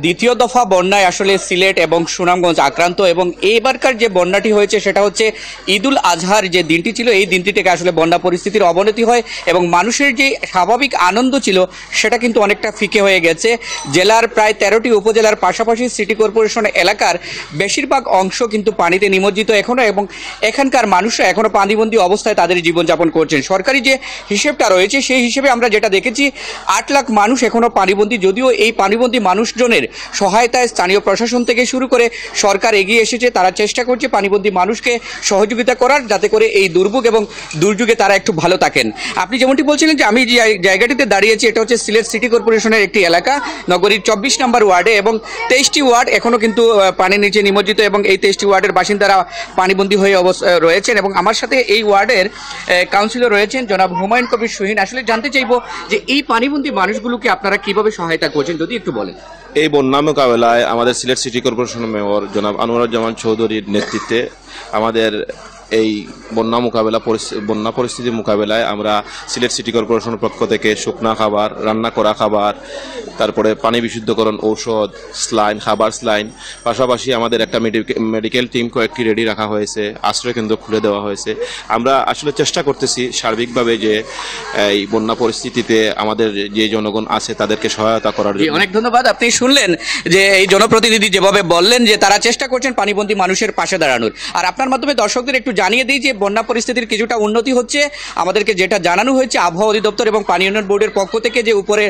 দ্বিতীয় দফা বন্যায় আসলে সিলেট এবং সুনামগঞ্জ আক্রান্ত এবং এইবারকার যে বন্যাটি হয়েছে সেটা হচ্ছে ঈদুল আজহার যে দিনটি ছিল এই দিনটি থেকে আসলে বন্যা পরিস্থিতির অবনতি হয় এবং মানুষের যে স্বাভাবিক আনন্দ ছিল সেটা কিন্তু অনেকটা ফিকে হয়ে গেছে। জেলার প্রায় 13টি উপজেলার পাশাপাশি সিটি কর্পোরেশন এলাকার বেশিরভাগ অংশ কিন্তু পানিতে নিমজ্জিত এখনও এবং এখানকার মানুষরা এখনও পানিবন্দী অবস্থায় তাদের জীবনযাপন করছেন। সরকারি যে হিসেবটা রয়েছে সেই হিসেবে আমরা যেটা দেখেছি 8 লাখ মানুষ এখনও পানিবন্দী, যদিও এই পানিবন্দী মানুষজনের সহায়তায় স্থানীয় প্রশাসন থেকে শুরু করে সরকার এগিয়ে এসেছে। তারা চেষ্টা করছে পানিবন্দী মানুষকে সহযোগিতা করার, যাতে করে এই দুর্ভোগ এবং দুর্যোগে তারা একটু ভালো থাকেন। আপনি যেমনটি বলছিলেন যে আমি যে জায়গাটিতে দাঁড়িয়েছি এটা হচ্ছে সিলেট সিটি কর্পোরেশনের একটি এলাকা, নগরীর 24 নম্বর ওয়ার্ডে, এবং 23টি ওয়ার্ড এখনও কিন্তু পানির নিচে নিমজ্জিত এবং এই 23টি ওয়ার্ডের বাসিন্দারা পানিবন্দী হয়ে রয়েছেন। এবং আমার সাথে এই ওয়ার্ডের কাউন্সিলর রয়েছেন জনাব হুমায়ুন কবির সুহিন। আসলে জানতে চাইব যে এই পানিবন্দী মানুষগুলোকে আপনারা কিভাবে সহায়তা করছেন, যদি একটু বলেন। এই বন্যা মোকাবেলায় আমাদের সিলেট সিটি কর্পোরেশনের মেয়র জনাব আনোয়ারুজ্জামান চৌধুরীর নেতৃত্বে আমাদের এই বন্যা পরিস্থিতির মোকাবেলায় আমরা সিলেট সিটি কর্পোরেশনের পক্ষ থেকে শুকনা খাবার, রান্না করা খাবার, তারপরে পানি বিশুদ্ধকরণ ঔষধ, স্লাইন, খাবার স্লাইন, পাশাপাশি আমাদের একটা মেডিকেল টিম কয়েকটি রেডি রাখা হয়েছে, আশ্রয়কেন্দ্র খুলে দেওয়া হয়েছে। আমরা আসলে চেষ্টা করতেছি সার্বিকভাবে যে এই বন্যা পরিস্থিতিতে আমাদের যে জনগণ আছে তাদেরকে সহায়তা করার জন্য। অনেক ধন্যবাদ। আপনি শুনলেন যে এই জনপ্রতিনিধি যেভাবে বললেন যে তারা চেষ্টা করছেন পানিবন্দী মানুষের পাশে দাঁড়ানোর। আর আপনার মাধ্যমে দর্শকদের একটু জানিয়ে দিই যে বন্যা পরিস্থিতির কিছুটা উন্নতি হচ্ছে। আমাদেরকে যেটা জানানো হয়েছে আবহাওয়া অধিদপ্তর এবং পানি উন্নয়ন বোর্ডের পক্ষ থেকে, যে উপরে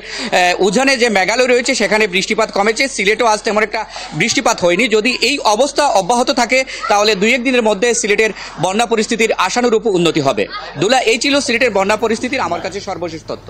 উজানে যে মেঘালয় রয়েছে সেখানে বৃষ্টিপাত কমেছে। সিলেটেও আজ তেমন একটা বৃষ্টিপাত হয়নি। যদি এই অবস্থা অব্যাহত থাকে তাহলে 2-1 দিনের মধ্যে সিলেটের বন্যা পরিস্থিতির আশানুরূপ উন্নতি হবে। দুলা, এই ছিল সিলেটের বন্যা পরিস্থিতির আমার কাছে সর্বশেষ তথ্য।